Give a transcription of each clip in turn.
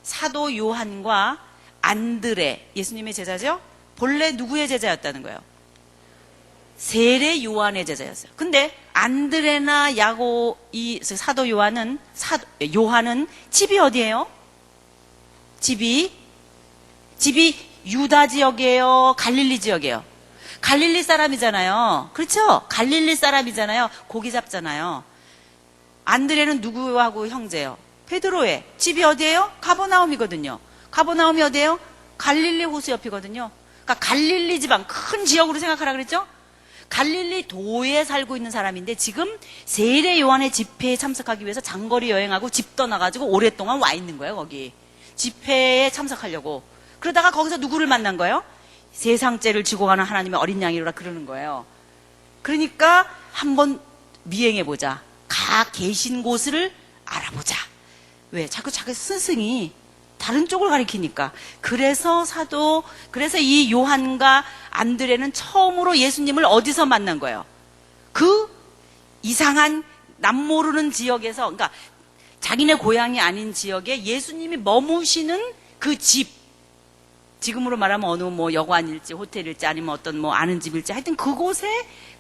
사도 요한과 안드레, 예수님의 제자죠? 본래 누구의 제자였다는 거예요? 세례 요한의 제자였어요. 근데 안드레나 이 사도 요한은 집이 어디예요? 집이 유다 지역이에요? 갈릴리 지역이에요? 갈릴리 사람이잖아요. 그렇죠? 갈릴리 사람이잖아요. 고기 잡잖아요. 안드레는 누구하고 형제예요? 베드로의 집이 어디예요? 가버나움이거든요. 가버나움이 어디예요? 갈릴리 호수 옆이거든요. 그러니까 갈릴리 지방, 큰 지역으로 생각하라 그랬죠? 갈릴리 도에 살고 있는 사람인데 지금 세례 요한의 집회에 참석하기 위해서 장거리 여행하고 집 떠나가지고 오랫동안 와 있는 거예요. 거기 집회에 참석하려고. 그러다가 거기서 누구를 만난 거예요? 세상죄를 지고 가는 하나님의 어린 양이로라 그러는 거예요. 그러니까 한번 미행해보자. 가 계신 곳을 알아보자. 왜? 자꾸 자기 스승이 다른 쪽을 가리키니까. 그래서 이 요한과 안드레는 처음으로 예수님을 어디서 만난 거예요? 그 이상한 남모르는 지역에서, 그러니까 자기네 고향이 아닌 지역에 예수님이 머무시는 그 집, 지금으로 말하면 어느 여관일지 호텔일지 아니면 어떤 아는 집일지 하여튼 그곳에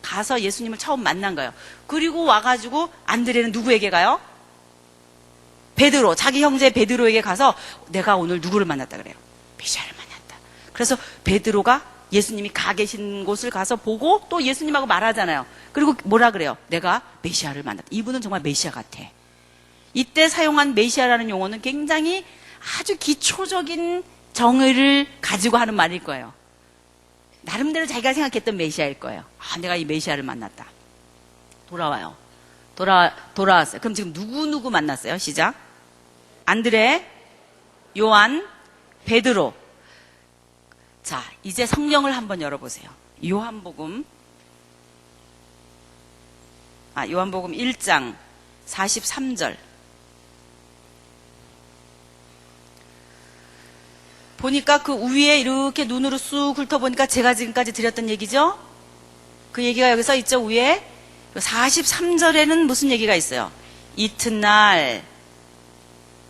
가서 예수님을 처음 만난 거예요. 그리고 와가지고 안드레는 누구에게 가요? 베드로, 자기 형제 베드로에게 가서 내가 오늘 누구를 만났다 그래요? 메시아를 만났다. 그래서 베드로가 예수님이 가 계신 곳을 가서 보고 또 예수님하고 말하잖아요. 그리고 뭐라 그래요? 내가 메시아를 만났다. 이분은 정말 메시아 같아. 이때 사용한 메시아라는 용어는 굉장히 아주 기초적인 정의를 가지고 하는 말일 거예요. 나름대로 자기가 생각했던 메시아일 거예요. 내가 이 메시아를 만났다. 돌아와요. 돌아왔어요. 그럼 지금 누구 만났어요? 시작. 안드레, 요한, 베드로. 자, 이제 성경을 한번 열어보세요. 요한복음 1장 43절. 보니까 그 위에 이렇게 눈으로 쑥 훑어보니까 제가 지금까지 드렸던 얘기죠? 그 얘기가 여기서 있죠, 위에. 43절에는 무슨 얘기가 있어요? 이튿날,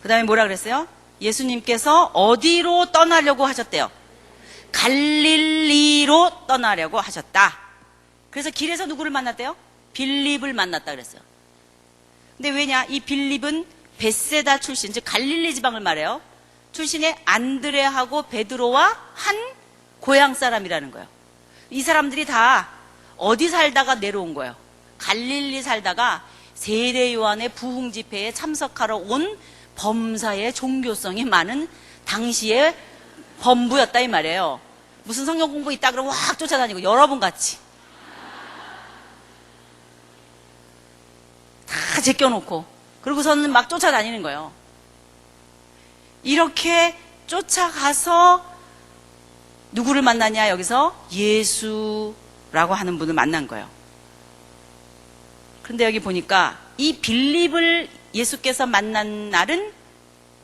그 다음에 뭐라 그랬어요? 예수님께서 어디로 떠나려고 하셨대요? 갈릴리로 떠나려고 하셨다. 그래서 길에서 누구를 만났대요? 빌립을 만났다 그랬어요. 근데 왜냐? 이 빌립은 벳세다 출신, 즉 갈릴리 지방을 말해요. 출신의 안드레하고 베드로와 한 고향 사람이라는 거예요. 이 사람들이 다 어디 살다가 내려온 거예요? 갈릴리 살다가 세례 요한의 부흥 집회에 참석하러 온 범사의 종교성이 많은 당시의 범부였다 이 말이에요. 무슨 성경 공부 있다 그러면 확 쫓아다니고 여러분 같이 다 제껴놓고 그러고서는 막 쫓아다니는 거예요. 이렇게 쫓아가서 누구를 만나냐? 여기서 예수라고 하는 분을 만난 거예요. 그런데 여기 보니까 이 빌립을 예수께서 만난 날은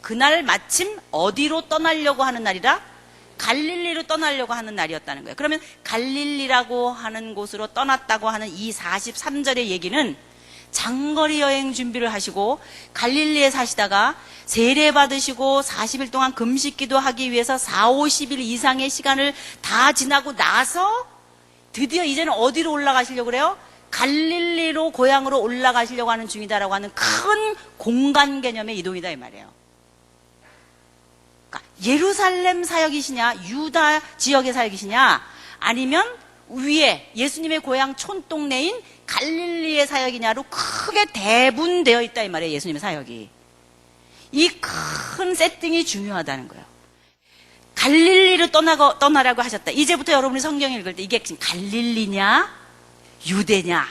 그날 마침 어디로 떠나려고 하는 날이라? 갈릴리로 떠나려고 하는 날이었다는 거예요. 그러면 갈릴리라고 하는 곳으로 떠났다고 하는 이 43절의 얘기는 장거리 여행 준비를 하시고 갈릴리에 사시다가 세례 받으시고 40일 동안 금식 기도하기 위해서 40-50일 이상의 시간을 다 지나고 나서 드디어 이제는 어디로 올라가시려고 그래요? 갈릴리로 고향으로 올라가시려고 하는 중이다라고 하는 큰 공간 개념의 이동이다 이 말이에요. 그러니까 예루살렘 사역이시냐 유다 지역의 사역이시냐 아니면 위에 예수님의 고향 촌동네인 갈릴리의 사역이냐로 크게 대분되어 있다 이 말이에요. 예수님의 사역이. 이 큰 세팅이 중요하다는 거예요. 갈릴리로 떠나라고 하셨다. 이제부터 여러분이 성경 읽을 때 이게 지금 갈릴리냐 유대냐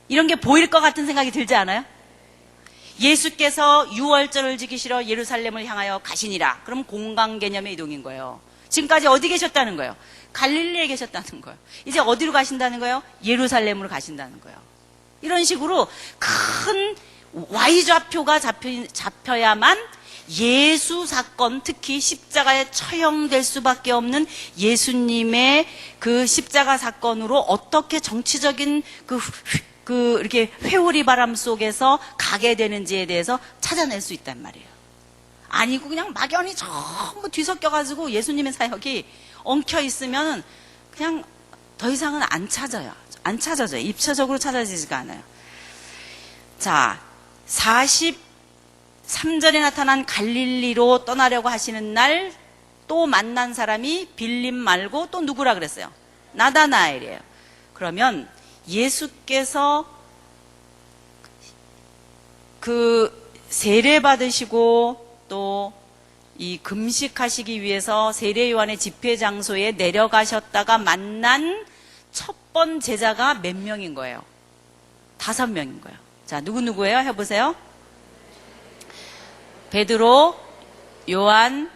이런 게 보일 것 같은 생각이 들지 않아요? 예수께서 유월절을 지키시러 예루살렘을 향하여 가시니라. 그럼 공간 개념의 이동인 거예요. 지금까지 어디 계셨다는 거예요? 갈릴리에 계셨다는 거예요. 이제 어디로 가신다는 거예요? 예루살렘으로 가신다는 거예요. 이런 식으로 큰 Y좌표가 잡혀야만 예수 사건, 특히 십자가에 처형될 수밖에 없는 예수님의 그 십자가 사건으로 어떻게 정치적인 이렇게 회오리 바람 속에서 가게 되는지에 대해서 찾아낼 수 있단 말이에요. 아니고 그냥 막연히 전부 뒤섞여가지고 예수님의 사역이 엉켜 있으면 그냥 더 이상은 안 찾아요. 안 찾아져요. 입체적으로 찾아지지가 않아요. 자, 43절에 나타난 갈릴리로 떠나려고 하시는 날 또 만난 사람이 빌립 말고 또 누구라 그랬어요? 나다나엘이에요. 그러면 예수께서 그 세례 받으시고 또 이 금식하시기 위해서 세례 요한의 집회 장소에 내려가셨다가 만난 첫 번 제자가 몇 명인 거예요? 5명인 거예요. 자, 누구예요? 해보세요. 베드로, 요한,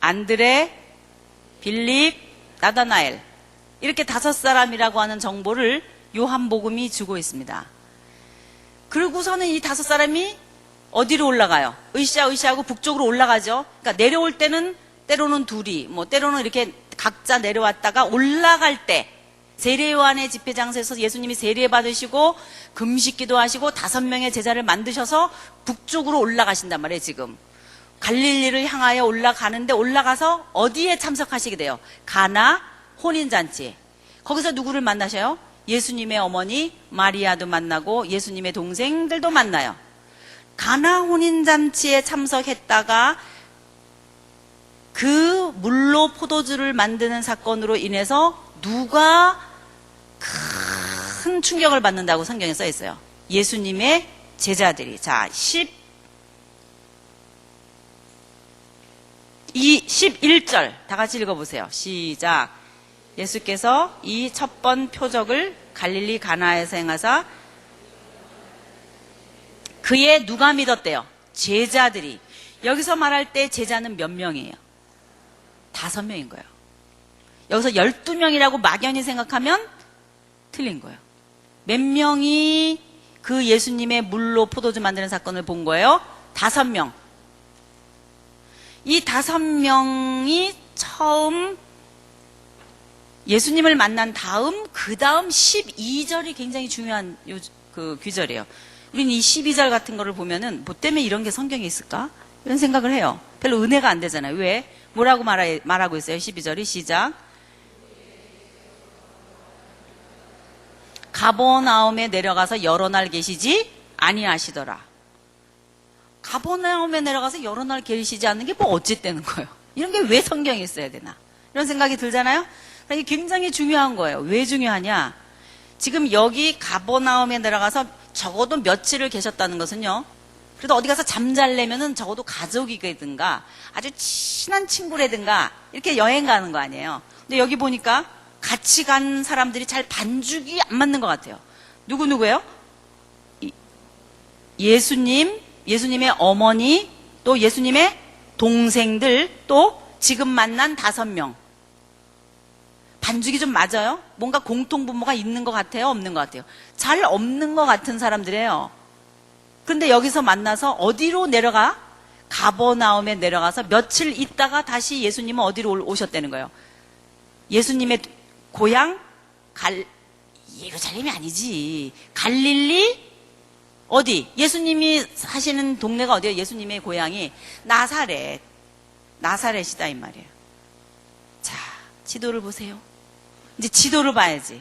안드레, 빌립, 나다나엘. 이렇게 5사람이라고 하는 정보를 요한복음이 주고 있습니다. 그러고서는 이 5사람이 어디로 올라가요? 으쌰으쌰하고 북쪽으로 올라가죠. 그러니까 내려올 때는 때로는 둘이, 때로는 이렇게 각자 내려왔다가 올라갈 때 세례 요한의 집회 장소에서 예수님이 세례 받으시고 금식기도 하시고 5명의 제자를 만드셔서 북쪽으로 올라가신단 말이에요. 지금 갈릴리를 향하여 올라가는데 올라가서 어디에 참석하시게 돼요? 가나 혼인잔치. 거기서 누구를 만나셔요? 예수님의 어머니 마리아도 만나고 예수님의 동생들도 만나요. 가나 혼인잔치에 참석했다가 그 물로 포도주를 만드는 사건으로 인해서 누가 큰 충격을 받는다고 성경에 써 있어요. 예수님의 제자들이. 자, 11절 다 같이 읽어보세요. 시작. 예수께서 이 첫 번 표적을 갈릴리 가나에서 행하사 그의 누가 믿었대요? 제자들이. 여기서 말할 때 제자는 몇 명이에요? 5명인 거예요. 여기서 12명이라고 막연히 생각하면 틀린 거예요. 몇 명이 그 예수님의 물로 포도주 만드는 사건을 본 거예요? 5명. 이 5명이 처음 예수님을 만난 다음, 그 다음 12절이 굉장히 중요한 그 귀절이에요. 우린 이 12절 같은 거를 보면은 뭐 때문에 이런 게 성경에 있을까? 이런 생각을 해요. 별로 은혜가 안 되잖아요. 왜? 뭐라고 말하고 있어요? 12절이 시작. 가버나움에 내려가서 여러 날 계시지 아니하시더라. 가버나움에 내려가서 여러 날 계시지 않는 게 뭐 어쨌다는 거예요. 이런 게 왜 성경에 있어야 되나? 이런 생각이 들잖아요. 이게 굉장히 중요한 거예요. 왜 중요하냐? 지금 여기 가버나움에 내려가서 적어도 며칠을 계셨다는 것은요. 그래도 어디 가서 잠잘려면은 적어도 가족이든가 아주 친한 친구라든가 이렇게 여행 가는 거 아니에요. 근데 여기 보니까 같이 간 사람들이 잘 반죽이 안 맞는 것 같아요. 누구예요? 예수님의 어머니, 또 예수님의 동생들, 또 지금 만난 5명. 반죽이 좀 맞아요? 뭔가 공통분모가 있는 것 같아요? 없는 것 같아요? 잘 없는 것 같은 사람들이에요. 근데 여기서 만나서 어디로 내려가? 가버나움에 내려가서 며칠 있다가 다시 예수님은 어디로 오셨다는 거예요? 예수님의 고향? 예루살렘이 아니지. 갈릴리? 어디? 예수님이 사시는 동네가 어디예요? 예수님의 고향이 나사렛이다 이 말이에요. 자, 지도를 보세요. 이제 지도를 봐야지.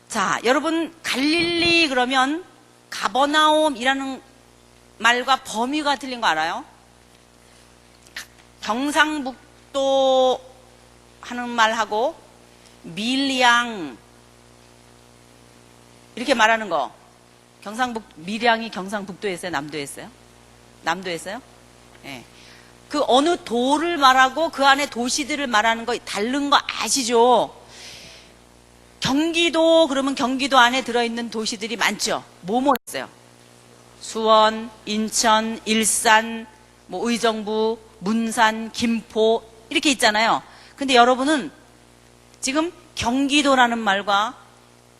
자, 여러분 갈릴리 그러면 가버나움이라는 말과 범위가 틀린 거 알아요? 경상북도 하는 말하고 밀양 이렇게 말하는 거. 밀양이 경상북도에 있어요? 남도에 있어요? 남도에 있어요? 네. 그 어느 도를 말하고 그 안에 도시들을 말하는 거 다른 거 아시죠? 경기도 그러면 경기도 안에 들어있는 도시들이 많죠. 뭐뭐 있어요? 수원, 인천, 일산, 의정부, 문산, 김포 이렇게 있잖아요. 근데 여러분은 지금 경기도라는 말과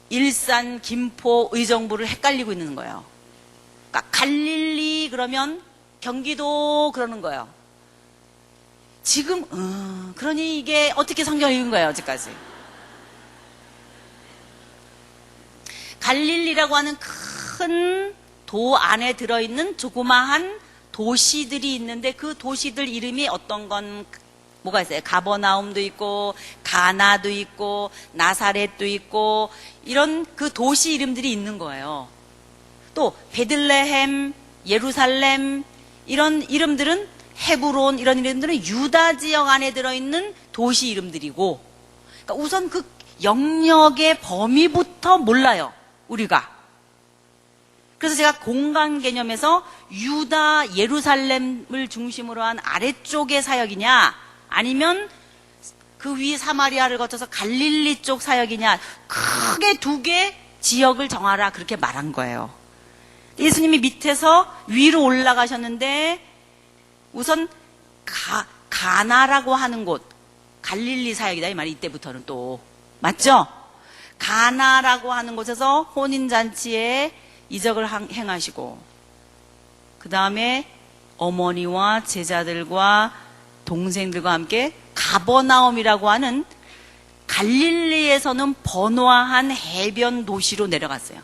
일산, 김포, 의정부를 헷갈리고 있는 거예요. 그러니까 갈릴리 그러면 경기도 그러는 거예요. 지금 그러니 이게 어떻게 성경을 읽은 거예요, 어제까지? 갈릴리라고 하는 큰 도 안에 들어있는 조그마한 도시들이 있는데 그 도시들 이름이 어떤 건 뭐가 있어요? 가버나움도 있고 가나도 있고 나사렛도 있고 이런 그 도시 이름들이 있는 거예요. 또 베들레헴, 예루살렘 이런 이름들은 헤브론 이런 이름들은 유다 지역 안에 들어있는 도시 이름들이고 그러니까 우선 그 영역의 범위부터 몰라요. 우리가. 그래서 제가 공간 개념에서 유다 예루살렘을 중심으로 한 아래쪽의 사역이냐 아니면 그 위 사마리아를 거쳐서 갈릴리 쪽 사역이냐 크게 두 개 지역을 정하라 그렇게 말한 거예요. 예수님이 밑에서 위로 올라가셨는데 우선 가나라고 하는 곳 갈릴리 사역이다 이 말이 이때부터는 또 맞죠? 가나라고 하는 곳에서 혼인잔치에 이적을 행하시고 그 다음에 어머니와 제자들과 동생들과 함께 가버나움이라고 하는 갈릴리에서는 번화한 해변 도시로 내려갔어요.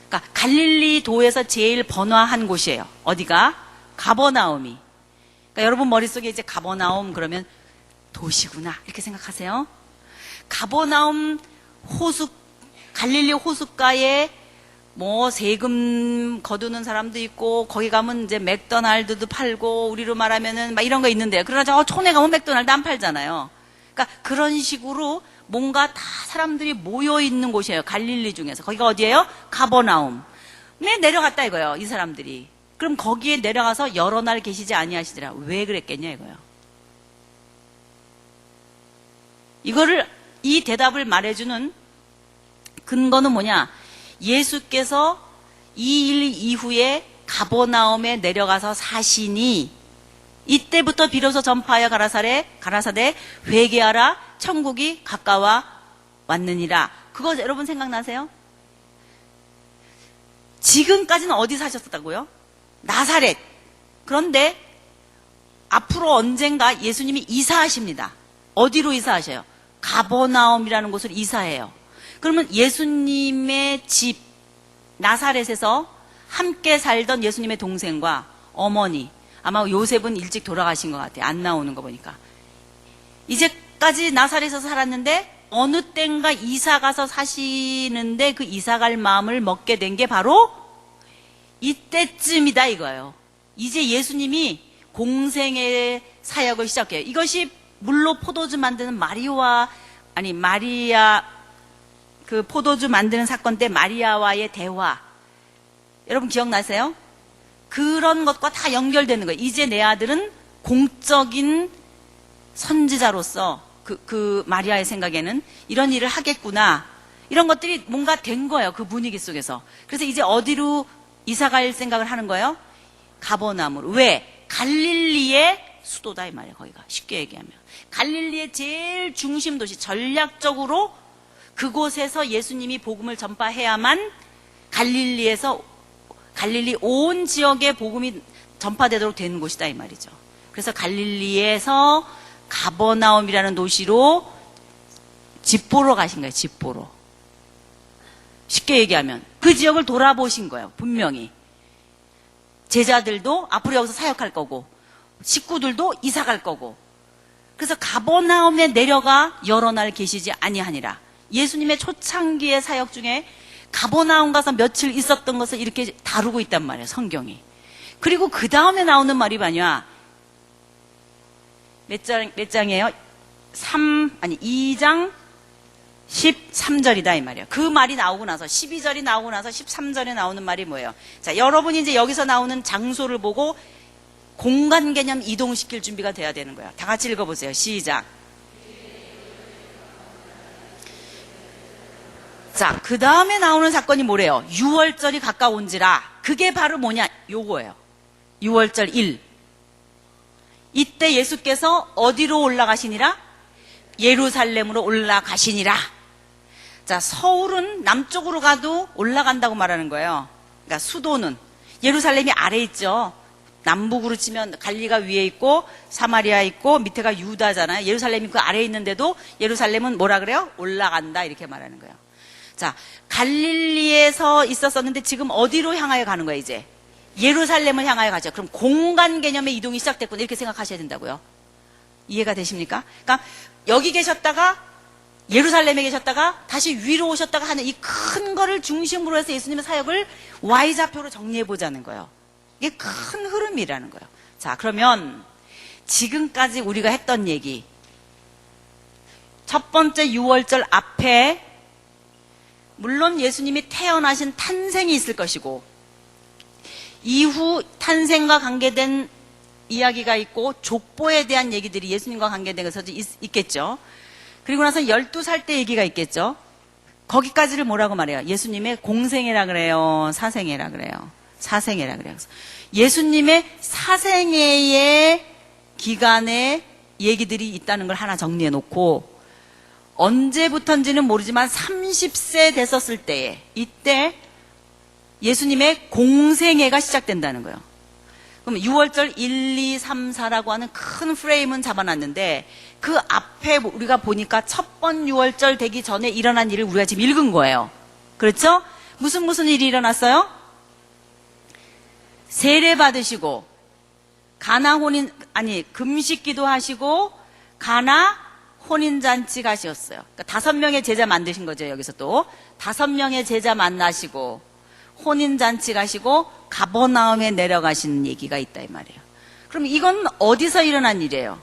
그러니까 갈릴리 도에서 제일 번화한 곳이에요. 어디가? 가버나움이. 그러니까 여러분 머릿속에 이제 가버나움 그러면 도시구나 이렇게 생각하세요. 가버나움 갈릴리 호숫가에 뭐 세금 거두는 사람도 있고 거기 가면 이제 맥도날드도 팔고 우리로 말하면은 막 이런 거 있는데요. 그러나 저 촌에 가면 맥도날드 안 팔잖아요. 그러니까 그런 식으로 뭔가 다 사람들이 모여 있는 곳이에요. 갈릴리 중에서. 거기가 어디예요? 가버나움. 네, 내려갔다 이거예요. 이 사람들이. 그럼 거기에 내려가서 여러 날 계시지 아니하시더라. 왜 그랬겠냐 이거예요. 이 대답을 말해주는 근거는 뭐냐? 예수께서 이 일 이후에 가버나움에 내려가서 사시니 이때부터 비로소 전파하여 가라사대 회개하라 천국이 가까워 왔느니라. 그거 여러분 생각나세요? 지금까지는 어디 사셨다고요? 나사렛. 그런데 앞으로 언젠가 예수님이 이사하십니다. 어디로 이사하셔요? 가버나움이라는 곳을 이사해요. 그러면 예수님의 집 나사렛에서 함께 살던 예수님의 동생과 어머니 아마 요셉은 일찍 돌아가신 것 같아요. 안 나오는 거 보니까. 이제까지 나사렛에서 살았는데 어느 땐가 이사가서 사시는데 그 이사갈 마음을 먹게 된 게 바로 이때쯤이다 이거예요. 이제 예수님이 공생의 사역을 시작해요. 이것이 물로 포도주 만드는 마리아 그 포도주 만드는 사건 때 마리아와의 대화 여러분 기억나세요? 그런 것과 다 연결되는 거예요. 이제 내 아들은 공적인 선지자로서 그 마리아의 생각에는 이런 일을 하겠구나 이런 것들이 뭔가 된 거예요. 그 분위기 속에서. 그래서 이제 어디로 이사갈 생각을 하는 거예요? 가버나움으로. 왜? 갈릴리의 수도다 이 말이에요. 거기가 쉽게 얘기하면 갈릴리의 제일 중심 도시 전략적으로 그곳에서 예수님이 복음을 전파해야만 갈릴리 온 지역에 복음이 전파되도록 되는 곳이다 이 말이죠. 그래서 갈릴리에서 가버나움이라는 도시로 집 보러 가신 거예요. 집 보러. 쉽게 얘기하면 그 지역을 돌아보신 거예요. 분명히. 제자들도 앞으로 여기서 사역할 거고 식구들도 이사 갈 거고 그래서 가버나움에 내려가 여러 날 계시지 아니하니라. 예수님의 초창기의 사역 중에 가버나움 가서 며칠 있었던 것을 이렇게 다루고 있단 말이에요. 성경이. 그리고 그 다음에 나오는 말이 뭐냐? 몇 장이에요? 2장 13절이다 이 말이에요. 그 말이 나오고 나서 12절이 나오고 나서 13절에 나오는 말이 뭐예요? 자, 여러분이 이제 여기서 나오는 장소를 보고 공간 개념 이동시킬 준비가 돼야 되는 거예요. 다 같이 읽어보세요. 시작. 자, 그 다음에 나오는 사건이 뭐래요? 6월절이 가까운지라. 그게 바로 뭐냐? 요거예요. 6월절 1. 이때 예수께서 어디로 올라가시니라? 예루살렘으로 올라가시니라. 자, 서울은 남쪽으로 가도 올라간다고 말하는 거예요. 그러니까 수도는 예루살렘이 아래 있죠. 남북으로 치면 갈리가 위에 있고 사마리아 있고 밑에가 유다잖아요. 예루살렘이 그 아래에 있는데도 예루살렘은 뭐라 그래요? 올라간다 이렇게 말하는 거예요. 자, 갈릴리에서 있었었는데 지금 어디로 향하여 가는 거예요, 이제? 예루살렘을 향하여 가죠. 그럼 공간 개념의 이동이 시작됐구나. 이렇게 생각하셔야 된다고요. 이해가 되십니까? 그러니까 여기 계셨다가 예루살렘에 계셨다가 다시 위로 오셨다가 하는 이 큰 거를 중심으로 해서 예수님의 사역을 Y좌표로 정리해 보자는 거예요. 이게 큰 흐름이라는 거예요. 자, 그러면 지금까지 우리가 했던 얘기. 첫 번째 6월절 앞에 물론 예수님이 태어나신 탄생이 있을 것이고 이후 탄생과 관계된 이야기가 있고 족보에 대한 얘기들이 예수님과 관계된 것도 있겠죠. 그리고 나서 12살 때 얘기가 있겠죠. 거기까지를 뭐라고 말해요? 예수님의 공생애라 그래요? 사생애라 그래요? 사생애라 그래요. 예수님의 사생애의 기간에 얘기들이 있다는 걸 하나 정리해 놓고 언제부턴지는 모르지만 30세 됐었을 때에 이때 예수님의 공생애가 시작된다는 거예요. 그럼 6월절 1, 2, 3, 4라고 하는 큰 프레임은 잡아놨는데 그 앞에 우리가 보니까 첫 번 6월절 되기 전에 일어난 일을 우리가 지금 읽은 거예요. 그렇죠? 무슨 일이 일어났어요? 세례 받으시고 금식기도 하시고 가나 혼인잔치 가셨어요. 그러니까 5명의 제자 만드신 거죠. 여기서 또 5명의 제자 만나시고 혼인잔치 가시고 가버나움에 내려가시는 얘기가 있다 이 말이에요. 그럼 이건 어디서 일어난 일이에요?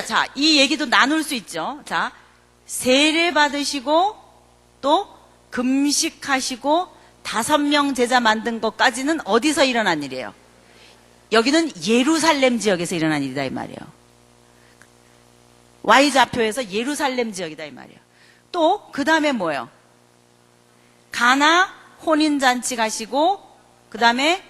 자, 이 얘기도 나눌 수 있죠. 자, 세례 받으시고 또 금식하시고 5명 제자 만든 것까지는 어디서 일어난 일이에요? 여기는 예루살렘 지역에서 일어난 일이다 이 말이에요. Y좌표에서 예루살렘 지역이다 이 말이에요. 또 그 다음에 뭐예요? 가나 혼인잔치 가시고 그 다음에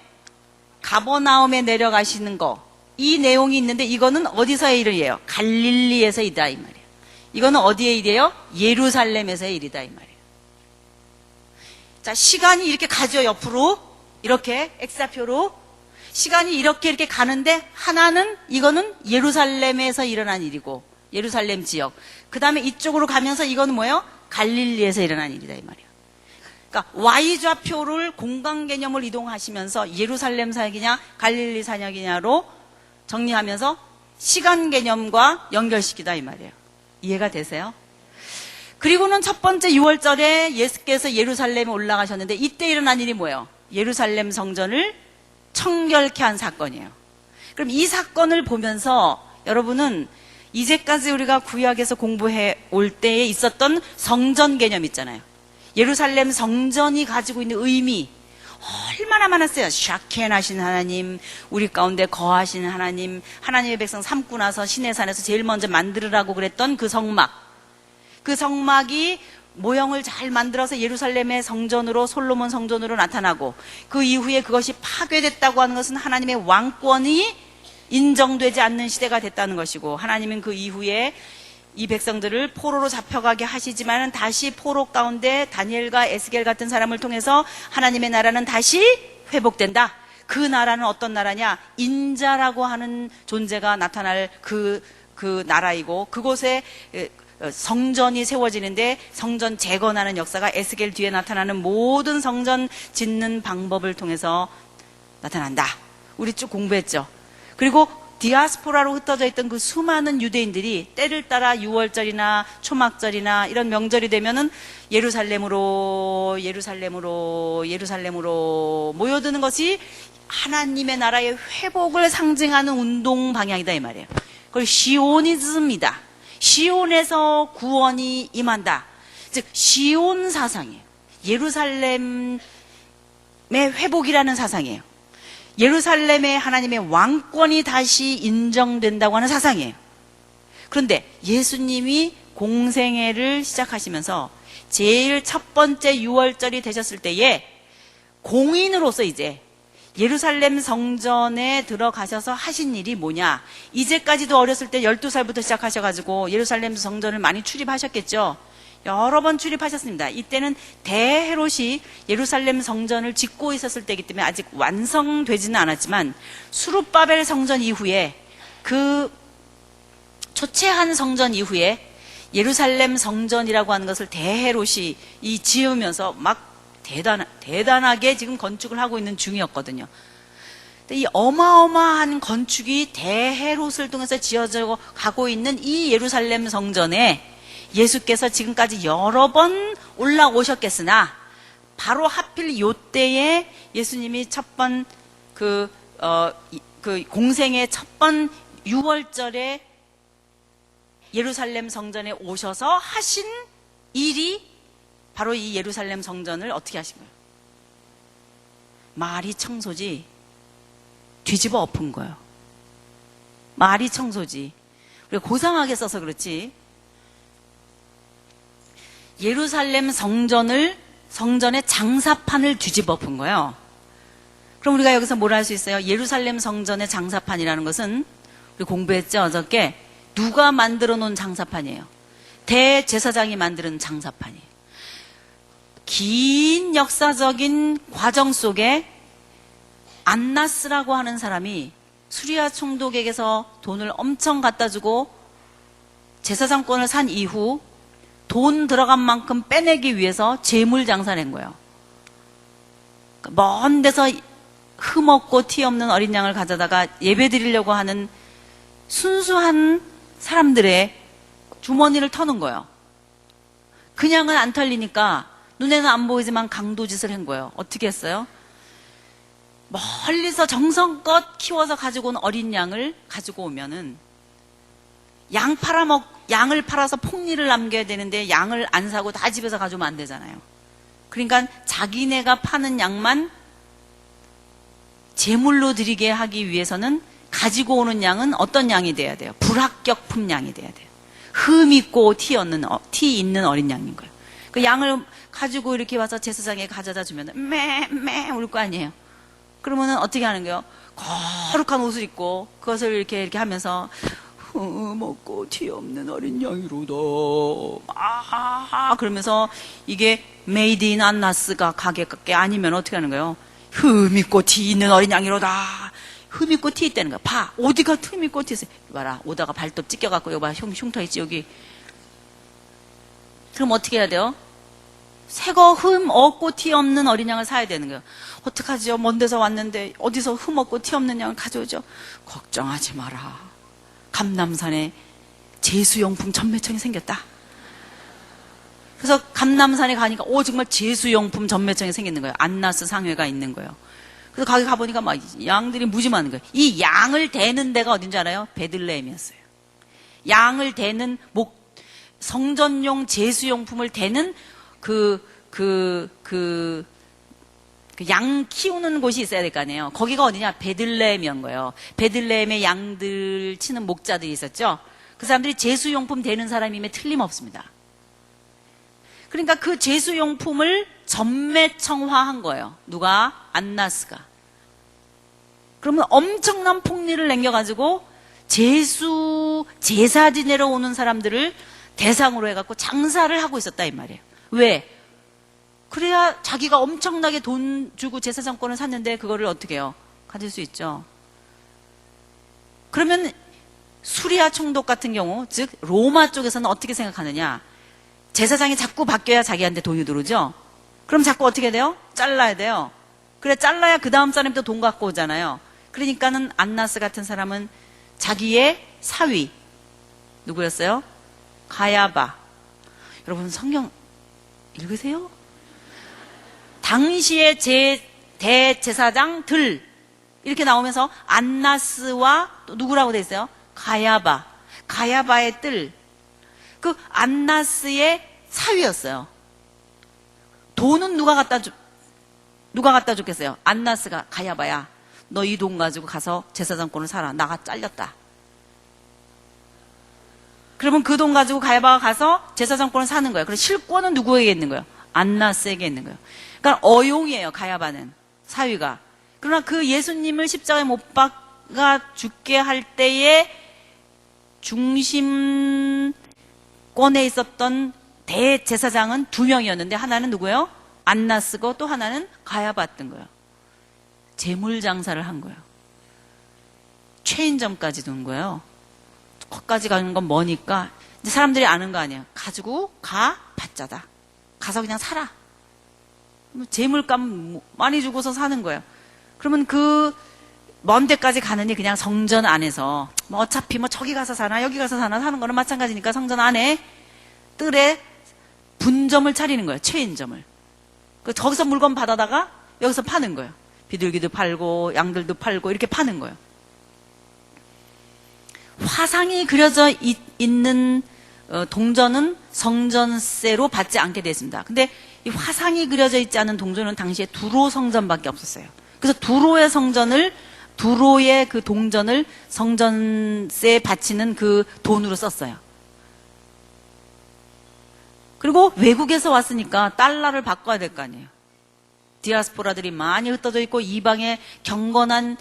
가버나움에 내려가시는 거. 이 내용이 있는데 이거는 어디서의 일이에요? 갈릴리에서 일이다 이 말이에요. 이거는 어디의 일이에요? 예루살렘에서의 일이다 이 말이에요. 자, 시간이 이렇게 가죠. 옆으로 이렇게 X좌표로 시간이 이렇게 가는데 하나는 이거는 예루살렘에서 일어난 일이고 예루살렘 지역. 그 다음에 이쪽으로 가면서 이거는 뭐예요? 갈릴리에서 일어난 일이다 이 말이에요. 그러니까 Y좌표를 공간 개념을 이동하시면서 예루살렘 사역이냐 갈릴리 사역이냐로 정리하면서 시간 개념과 연결시키다 이 말이에요. 이해가 되세요? 그리고는 첫 번째 6월절에 예수께서 예루살렘에 올라가셨는데 이때 일어난 일이 뭐예요? 예루살렘 성전을 청결케 한 사건이에요. 그럼 이 사건을 보면서 여러분은 이제까지 우리가 구약에서 공부해 올 때에 있었던 성전 개념 있잖아요. 예루살렘 성전이 가지고 있는 의미 얼마나 많았어요. 샤켄하신 하나님, 우리 가운데 거하시는 하나님, 하나님의 백성 삼고 나서 시내 산에서 제일 먼저 만들으라고 그랬던 그 성막. 그 성막이 모형을 잘 만들어서 예루살렘의 성전으로 솔로몬 성전으로 나타나고 그 이후에 그것이 파괴됐다고 하는 것은 하나님의 왕권이 인정되지 않는 시대가 됐다는 것이고 하나님은 그 이후에 이 백성들을 포로로 잡혀가게 하시지만 다시 포로 가운데 다니엘과 에스겔 같은 사람을 통해서 하나님의 나라는 다시 회복된다. 그 나라는 어떤 나라냐? 인자라고 하는 존재가 나타날 그 나라이고 그곳에 성전이 세워지는데 성전 재건하는 역사가 에스겔 뒤에 나타나는 모든 성전 짓는 방법을 통해서 나타난다. 우리 쭉 공부했죠. 그리고 디아스포라로 흩어져 있던 그 수많은 유대인들이 때를 따라 6월절이나 초막절이나 이런 명절이 되면은 예루살렘으로 모여드는 것이 하나님의 나라의 회복을 상징하는 운동 방향이다 이 말이에요. 그걸 시오니즘이다. 시온에서 구원이 임한다. 즉 시온 사상이에요. 예루살렘의 회복이라는 사상이에요. 예루살렘에 하나님의 왕권이 다시 인정된다고 하는 사상이에요. 그런데 예수님이 공생애를 시작하시면서 제일 첫 번째 6월절이 되셨을 때에 공인으로서 이제 예루살렘 성전에 들어가셔서 하신 일이 뭐냐. 이제까지도 어렸을 때 12살부터 시작하셔가지고 예루살렘 성전을 많이 출입하셨겠죠. 여러 번 출입하셨습니다. 이때는 대헤롯이 예루살렘 성전을 짓고 있었을 때이기 때문에 아직 완성되지는 않았지만 수룹바벨 성전 이후에 그 초췌한 성전 이후에 예루살렘 성전이라고 하는 것을 대헤롯이 지으면서 막 대단하게 지금 건축을 하고 있는 중이었거든요. 이 어마어마한 건축이 대헤롯을 통해서 지어져 가고 있는 이 예루살렘 성전에 예수께서 지금까지 여러 번 올라오셨겠으나 바로 하필 요때에 예수님이 그 공생의 첫 번 6월절에 예루살렘 성전에 오셔서 하신 일이 바로 이 예루살렘 성전을 어떻게 하신 거예요? 말이 청소지 뒤집어 엎은 거예요. 말이 청소지. 우리가 고상하게 써서 그렇지. 예루살렘 성전의 장사판을 뒤집어 엎은 거예요. 그럼 우리가 여기서 뭘 할 수 있어요? 예루살렘 성전의 장사판이라는 것은 우리 공부했죠, 어저께? 누가 만들어 놓은 장사판이에요? 대제사장이 만드는 장사판이에요. 긴 역사적인 과정 속에 안나스라고 하는 사람이 수리아 총독에게서 돈을 엄청 갖다 주고 제사장권을 산 이후 돈 들어간 만큼 빼내기 위해서 재물 장사를 한 거예요. 먼 데서 흠없고 티 없는 어린 양을 가져다가 예배 드리려고 하는 순수한 사람들의 주머니를 터는 거예요. 그냥은 안 털리니까 눈에는 안 보이지만 강도짓을 한 거예요. 어떻게 했어요? 멀리서 정성껏 키워서 가지고 온 어린 양을 가지고 오면은 양을 팔아서 폭리를 남겨야 되는데 양을 안 사고 다 집에서 가져오면 안 되잖아요. 그러니까 자기네가 파는 양만 제물로 드리게 하기 위해서는 가지고 오는 양은 어떤 양이 돼야 돼요? 불합격품 양이 돼야 돼요. 흠 있고 티 있는 어린 양인 거예요. 그 양을 가지고 이렇게 와서 제사장에 가져다 주면 매매 울 거 아니에요. 그러면은 어떻게 하는 거예요? 거룩한 옷을 입고 그것을 이렇게 하면서 먹고 티 없는 어린 양이로다. 그러면서 이게 메이드 인 안나스가 가게밖에 아니면 어떻게 하는 거예요? 흠 있고 티 있는 어린 양이로다. 흠 있고 티 있다는 거야. 봐, 어디가 흠 있고 티 있어? 봐라, 오다가 발톱 찢겨갖고 여기 봐, 흉터 있지 여기. 그럼 어떻게 해야 돼요? 새거 흠 없고 티 없는 어린 양을 사야 되는 거예요. 어떡하죠? 먼 데서 왔는데 어디서 흠 없고 티 없는 양을 가져오죠? 걱정하지 마라. 감남산에 제수용품 전매청이 생겼다. 그래서 감남산에 가니까 정말 제수용품 전매청이 생기는 거예요. 안나스 상회가 있는 거예요. 그래서 거기 가보니까 막 양들이 무지 많은 거예요. 이 양을 대는 데가 어딘지 알아요? 베들레헴이었어요. 양을 대는 성전용 제수용품을 대는 양 키우는 곳이 있어야 될 거 아니에요. 거기가 어디냐? 베들레헴이었던 거예요. 베들레헴에 양들 치는 목자들이 있었죠. 그 사람들이 제수용품 대는 사람임에 틀림없습니다. 그러니까 그 제수용품을 전매청화한 거예요. 누가? 안나스가. 그러면 엄청난 폭리를 남겨가지고 제사 지내러 오는 사람들을 대상으로 해갖고 장사를 하고 있었다 이 말이에요. 왜? 그래야 자기가 엄청나게 돈 주고 제사장권을 샀는데 그거를 어떻게 해요? 가질 수 있죠. 그러면 수리아 총독 같은 경우, 즉 로마 쪽에서는 어떻게 생각하느냐? 제사장이 자꾸 바뀌어야 자기한테 돈이 들어오죠. 그럼 자꾸 어떻게 돼요? 잘라야 돼요. 그래 잘라야 그 다음 사람도 돈 갖고 오잖아요. 그러니까는 안나스 같은 사람은 자기의 사위 누구였어요? 가야바. 여러분 성경 읽으세요? 당시의 대제사장들 이렇게 나오면서 안나스와 또 누구라고 돼 있어요? 가야바. 가야바의 뜰. 그 안나스의 사위였어요. 돈은 누가 갖다 줬겠어요? 안나스가. 가야바야, 너 이 돈 가지고 가서 제사장권을 사라. 나가 잘렸다. 그러면 그 돈 가지고 가야바가 가서 제사장권을 사는 거예요. 그럼 실권은 누구에게 있는 거예요? 안나스에게 있는 거예요. 그러니까 어용이에요. 가야바는 사위가. 그러나 그 예수님을 십자가에 못 박아 죽게 할 때에 중심권에 있었던 대제사장은 2명이었는데 하나는 누구예요? 안나스고 또 하나는 가야바였던 거예요. 재물 장사를 한 거예요. 체인점까지 둔 거예요. 거기까지 가는 건 머니까 이제 사람들이 아는 거 아니에요. 가지고 가, 받자다. 가서 그냥 살아. 재물감 많이 주고서 사는 거예요. 그러면 그 먼 데까지 가느니 그냥 성전 안에서 뭐 어차피 뭐 저기 가서 사나 여기 가서 사나 사는 거는 마찬가지니까 성전 안에 뜰에 분점을 차리는 거예요. 체인점을. 거기서 물건 받아다가 여기서 파는 거예요. 비둘기도 팔고 양들도 팔고 이렇게 파는 거예요. 화상이 그려져 있는 동전은 성전세로 받지 않게 됐습니다. 근데 이 화상이 그려져 있지 않은 동전은 당시에 두로 성전밖에 없었어요. 그래서 두로의 그 동전을 성전세에 바치는 그 돈으로 썼어요. 그리고 외국에서 왔으니까 달러를 바꿔야 될 거 아니에요. 디아스포라들이 많이 흩어져 있고 이방에 경건한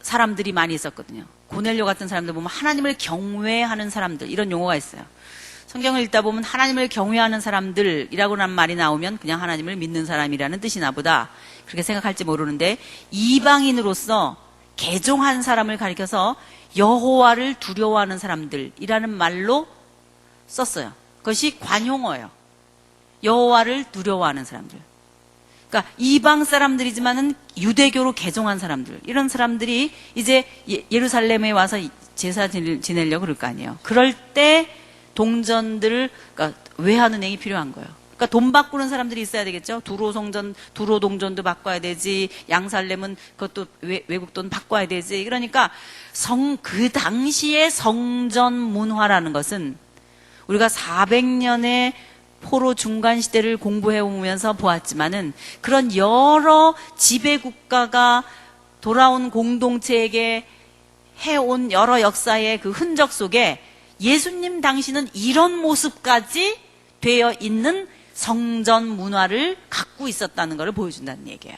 사람들이 많이 있었거든요. 고넬료 같은 사람들 보면 하나님을 경외하는 사람들 이런 용어가 있어요. 성경을 읽다 보면 하나님을 경외하는 사람들이라고는 말이 나오면 그냥 하나님을 믿는 사람이라는 뜻이나 보다 그렇게 생각할지 모르는데 이방인으로서 개종한 사람을 가리켜서 여호와를 두려워하는 사람들이라는 말로 썼어요. 그것이 관용어예요. 여호와를 두려워하는 사람들. 그러니까 이방 사람들이지만은 유대교로 개종한 사람들. 이런 사람들이 이제 예루살렘에 와서 제사 지내려고 그럴 거 아니에요. 그럴 때 동전들을 그러니까 외환은행이 필요한 거예요. 그러니까 돈 바꾸는 사람들이 있어야 되겠죠. 두로 동전도 바꿔야 되지. 양살렘은 그것도 외국 돈 바꿔야 되지. 그러니까 그 당시의 성전 문화라는 것은 우리가 400년의 포로 중간 시대를 공부해 오면서 보았지만은 그런 여러 지배 국가가 돌아온 공동체에게 해온 여러 역사의 그 흔적 속에 예수님 당시는 이런 모습까지 되어 있는 성전 문화를 갖고 있었다는 것을 보여준다는 얘기예요.